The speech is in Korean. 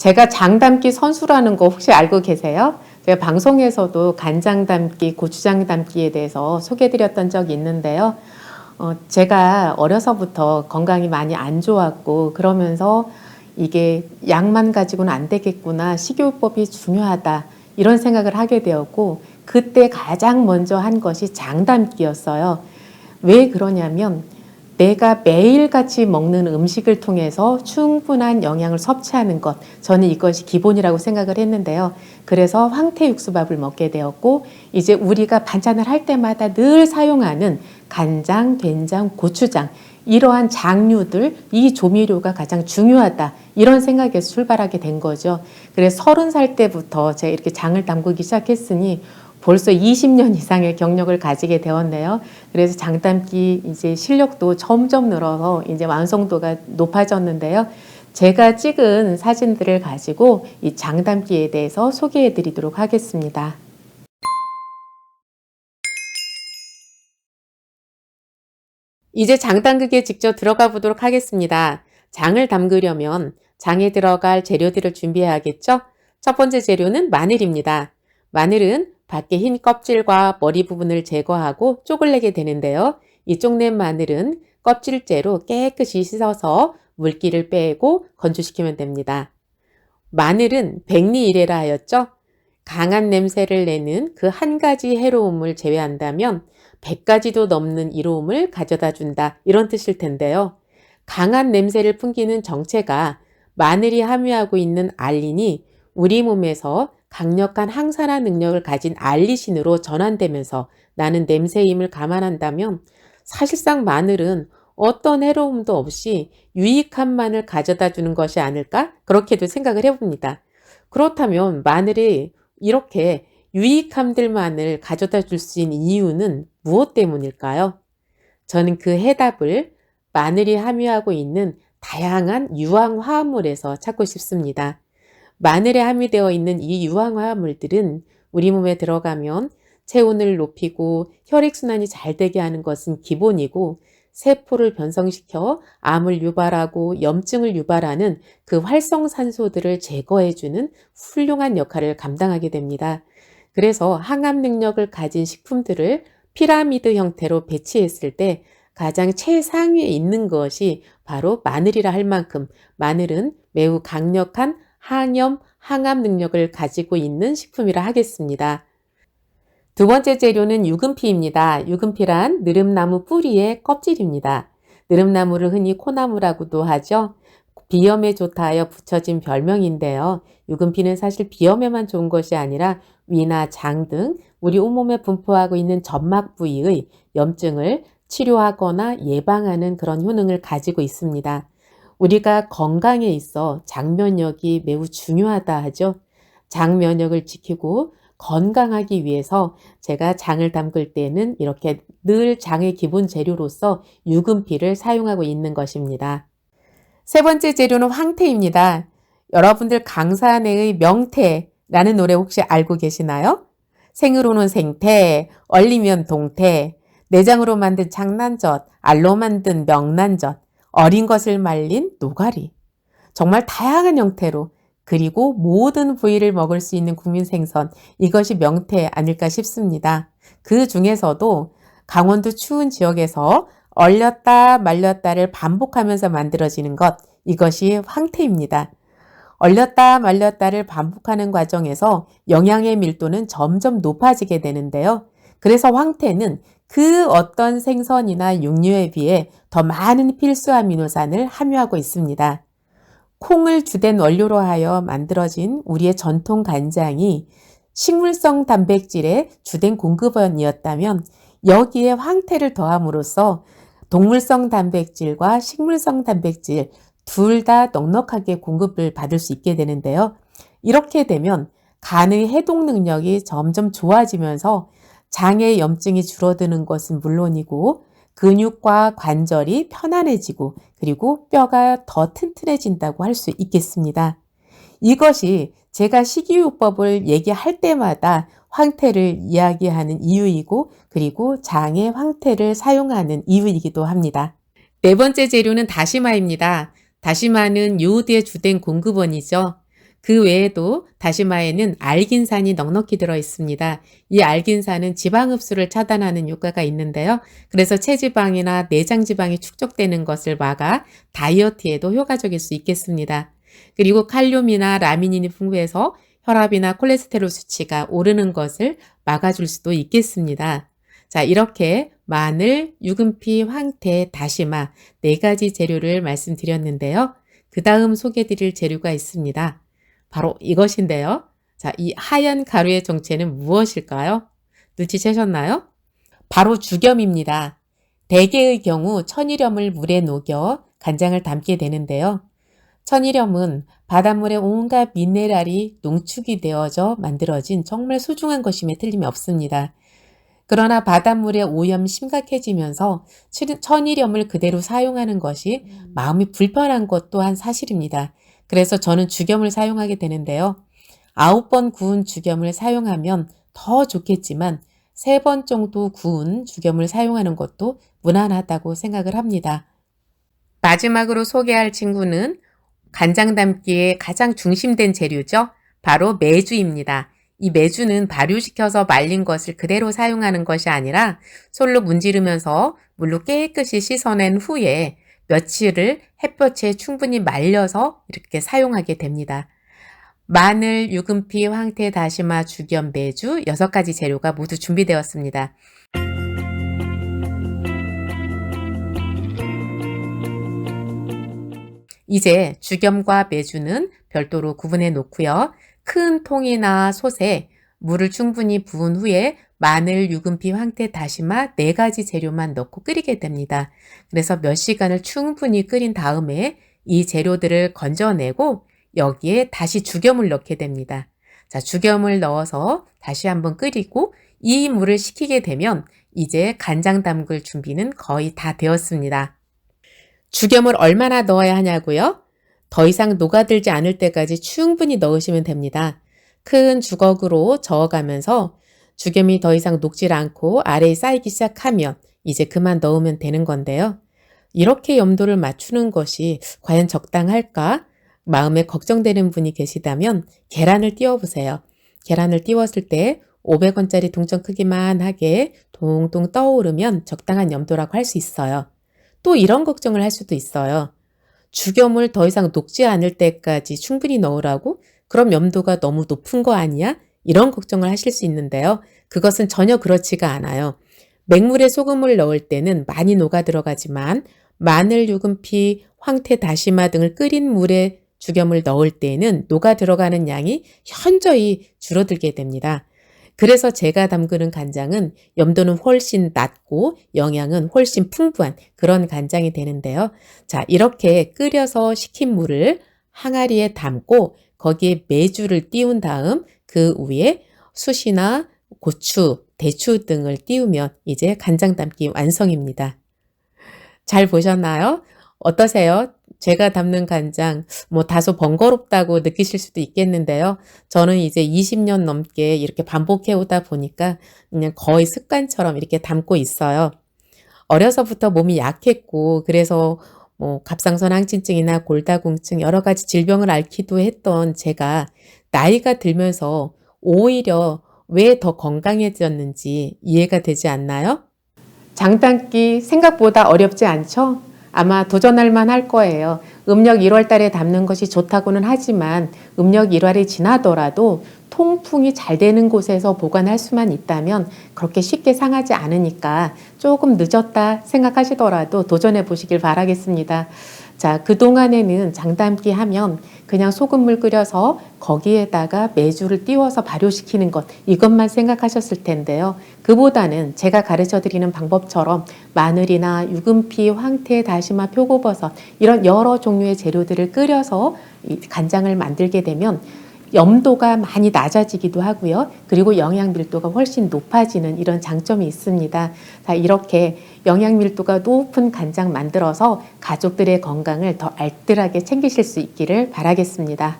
제가 장 담기 선수라는 거 혹시 알고 계세요? 제가 방송에서도 간장 담기, 고추장 담기에 대해서 소개해드렸던 적이 있는데요. 제가 어려서부터 건강이 많이 안 좋았고 그러면서 이게 약만 가지고는 안 되겠구나, 식이요법이 중요하다 이런 생각을 하게 되었고 그때 가장 먼저 한 것이 장 담기였어요. 왜 그러냐면 내가 매일같이 먹는 음식을 통해서 충분한 영양을 섭취하는 것, 저는 이것이 기본이라고 생각을 했는데요. 그래서 황태육수밥을 먹게 되었고 이제 우리가 반찬을 할 때마다 늘 사용하는 간장, 된장, 고추장 이러한 장류들, 이 조미료가 가장 중요하다 이런 생각에서 출발하게 된 거죠. 그래서 30살 때부터 제가 이렇게 장을 담그기 시작했으니 벌써 20년 이상의 경력을 가지게 되었네요. 그래서 장 담기 이제 실력도 점점 늘어서 이제 완성도가 높아졌는데요. 제가 찍은 사진들을 가지고 이 장 담기에 대해서 소개해 드리도록 하겠습니다. 이제 장 담그기에 직접 들어가 보도록 하겠습니다. 장을 담그려면 장에 들어갈 재료들을 준비해야겠죠? 첫 번째 재료는 마늘입니다. 마늘은 밖에 흰 껍질과 머리 부분을 제거하고 쪽을 내게 되는데요. 이 쪽낸 마늘은 껍질째로 깨끗이 씻어서 물기를 빼고 건조시키면 됩니다. 마늘은 백리일해라 하였죠? 강한 냄새를 내는 그 한 가지 해로움을 제외한다면 100가지도 넘는 이로움을 가져다 준다 이런 뜻일 텐데요. 강한 냄새를 풍기는 정체가 마늘이 함유하고 있는 알린이 우리 몸에서 강력한 항산화 능력을 가진 알리신으로 전환되면서 나는 냄새임을 감안한다면 사실상 마늘은 어떤 해로움도 없이 유익함만을 가져다 주는 것이 아닐까? 그렇게도 생각을 해봅니다. 그렇다면 마늘이 이렇게 유익함들만을 가져다 줄 수 있는 이유는 무엇 때문일까요? 저는 그 해답을 마늘이 함유하고 있는 다양한 유황화합물에서 찾고 싶습니다. 마늘에 함유되어 있는 이 유황화합물들은 우리 몸에 들어가면 체온을 높이고 혈액순환이 잘 되게 하는 것은 기본이고 세포를 변성시켜 암을 유발하고 염증을 유발하는 그 활성산소들을 제거해주는 훌륭한 역할을 감당하게 됩니다. 그래서 항암 능력을 가진 식품들을 피라미드 형태로 배치했을 때 가장 최상위에 있는 것이 바로 마늘이라 할 만큼 마늘은 매우 강력한 항염, 항암 능력을 가지고 있는 식품이라 하겠습니다. 두 번째 재료는 유금피입니다. 유금피란 느릅나무 뿌리의 껍질입니다. 느릅나무를 흔히 코나무라고도 하죠. 비염에 좋다 하여 붙여진 별명인데요. 유금피는 사실 비염에만 좋은 것이 아니라 위나 장 등 우리 온몸에 분포하고 있는 점막 부위의 염증을 치료하거나 예방하는 그런 효능을 가지고 있습니다. 우리가 건강에 있어 장 면역이 매우 중요하다 하죠. 장 면역을 지키고 건강하기 위해서 제가 장을 담글 때는 이렇게 늘 장의 기본 재료로서 유금피를 사용하고 있는 것입니다. 세 번째 재료는 황태입니다. 여러분들 강산에의 명태라는 노래 혹시 알고 계시나요? 생으로는 생태, 얼리면 동태, 내장으로 만든 장난젓, 알로 만든 명란젓, 어린 것을 말린 노가리. 정말 다양한 형태로 그리고 모든 부위를 먹을 수 있는 국민 생선, 이것이 명태 아닐까 싶습니다. 그 중에서도 강원도 추운 지역에서 얼렸다 말렸다를 반복하면서 만들어지는 것, 이것이 황태입니다. 얼렸다 말렸다를 반복하는 과정에서 영양의 밀도는 점점 높아지게 되는데요. 그래서 황태는 그 어떤 생선이나 육류에 비해 더 많은 필수 아미노산을 함유하고 있습니다. 콩을 주된 원료로 하여 만들어진 우리의 전통 간장이 식물성 단백질의 주된 공급원이었다면 여기에 황태를 더함으로써 동물성 단백질과 식물성 단백질 둘 다 넉넉하게 공급을 받을 수 있게 되는데요. 이렇게 되면 간의 해독 능력이 점점 좋아지면서 장의 염증이 줄어드는 것은 물론이고 근육과 관절이 편안해지고 그리고 뼈가 더 튼튼해진다고 할 수 있겠습니다. 이것이 제가 식이요법을 얘기할 때마다 황태를 이야기하는 이유이고 그리고 장에 황태를 사용하는 이유이기도 합니다. 네 번째 재료는 다시마입니다. 다시마는 요오드의 주된 공급원이죠. 그 외에도 다시마에는 알긴산이 넉넉히 들어 있습니다. 이 알긴산은 지방 흡수를 차단하는 효과가 있는데요. 그래서 체지방이나 내장 지방이 축적되는 것을 막아 다이어트에도 효과적일 수 있겠습니다. 그리고 칼륨이나 라미닌이 풍부해서 혈압이나 콜레스테롤 수치가 오르는 것을 막아줄 수도 있겠습니다. 자, 이렇게 마늘, 유금피, 황태, 다시마 4가지 재료를 말씀드렸는데요. 그 다음 소개드릴 재료가 있습니다. 바로 이것인데요. 자, 이 하얀 가루의 정체는 무엇일까요? 눈치채셨나요? 바로 죽염입니다. 대개의 경우 천일염을 물에 녹여 간장을 담게 되는데요. 천일염은 바닷물에 온갖 미네랄이 농축이 되어져 만들어진 정말 소중한 것임에 틀림이 없습니다. 그러나 바닷물의 오염 심각해지면서 천일염을 그대로 사용하는 것이 마음이 불편한 것 또한 사실입니다. 그래서 저는 죽염을 사용하게 되는데요. 9번 구운 죽염을 사용하면 더 좋겠지만 3번 정도 구운 죽염을 사용하는 것도 무난하다고 생각을 합니다. 마지막으로 소개할 친구는 간장 담기에 가장 중심된 재료죠. 바로 메주입니다. 이 메주는 발효시켜서 말린 것을 그대로 사용하는 것이 아니라 솔로 문지르면서 물로 깨끗이 씻어낸 후에 며칠을 햇볕에 충분히 말려서 이렇게 사용하게 됩니다. 마늘, 유금피, 황태, 다시마, 죽염, 메주 6가지 재료가 모두 준비되었습니다. 이제 죽염과 메주는 별도로 구분해 놓고요. 큰 통이나 솥에 물을 충분히 부은 후에 마늘, 유금피, 황태, 다시마 4가지 재료만 넣고 끓이게 됩니다. 그래서 몇 시간을 충분히 끓인 다음에 이 재료들을 건져내고 여기에 다시 죽염을 넣게 됩니다. 자, 죽염을 넣어서 다시 한번 끓이고 이 물을 식히게 되면 이제 간장 담글 준비는 거의 다 되었습니다. 죽염을 얼마나 넣어야 하냐고요? 더 이상 녹아들지 않을 때까지 충분히 넣으시면 됩니다. 큰 주걱으로 저어가면서 죽염이 더 이상 녹질 않고 아래에 쌓이기 시작하면 이제 그만 넣으면 되는 건데요. 이렇게 염도를 맞추는 것이 과연 적당할까? 마음에 걱정되는 분이 계시다면 계란을 띄워보세요. 계란을 띄웠을 때 500원짜리 동전 크기만 하게 동동 떠오르면 적당한 염도라고 할 수 있어요. 또 이런 걱정을 할 수도 있어요. 죽염을 더 이상 녹지 않을 때까지 충분히 넣으라고? 그럼 염도가 너무 높은 거 아니야? 이런 걱정을 하실 수 있는데요. 그것은 전혀 그렇지가 않아요. 맹물에 소금을 넣을 때는 많이 녹아 들어가지만 마늘, 유금피, 황태, 다시마 등을 끓인 물에 죽염을 넣을 때에는 녹아 들어가는 양이 현저히 줄어들게 됩니다. 그래서 제가 담그는 간장은 염도는 훨씬 낮고 영양은 훨씬 풍부한 그런 간장이 되는데요. 자, 이렇게 끓여서 식힌 물을 항아리에 담고 거기에 메주를 띄운 다음 그 위에 숯이나 고추, 대추 등을 띄우면 이제 간장 담기 완성입니다. 잘 보셨나요? 어떠세요? 제가 담는 간장 다소 번거롭다고 느끼실 수도 있겠는데요. 저는 이제 20년 넘게 이렇게 반복해 오다 보니까 그냥 거의 습관처럼 이렇게 담고 있어요. 어려서부터 몸이 약했고 그래서 갑상선 항진증이나 골다공증 여러 가지 질병을 앓기도 했던 제가 나이가 들면서 오히려 왜 더 건강해졌는지 이해가 되지 않나요? 장 담기 생각보다 어렵지 않죠? 아마 도전할 만할 거예요. 음력 1월 달에 담는 것이 좋다고는 하지만 음력 1월이 지나더라도 통풍이 잘 되는 곳에서 보관할 수만 있다면 그렇게 쉽게 상하지 않으니까 조금 늦었다 생각하시더라도 도전해 보시길 바라겠습니다. 자, 그동안에는 장담기 하면 그냥 소금물 끓여서 거기에다가 메주를 띄워서 발효시키는 것 이것만 생각하셨을 텐데요. 그보다는 제가 가르쳐 드리는 방법처럼 마늘이나 유금피, 황태, 다시마, 표고버섯 이런 여러 종류의 재료들을 끓여서 이 간장을 만들게 되면 염도가 많이 낮아지기도 하고요. 그리고 영양 밀도가 훨씬 높아지는 이런 장점이 있습니다. 자, 이렇게 영양 밀도가 높은 간장 만들어서 가족들의 건강을 더 알뜰하게 챙기실 수 있기를 바라겠습니다.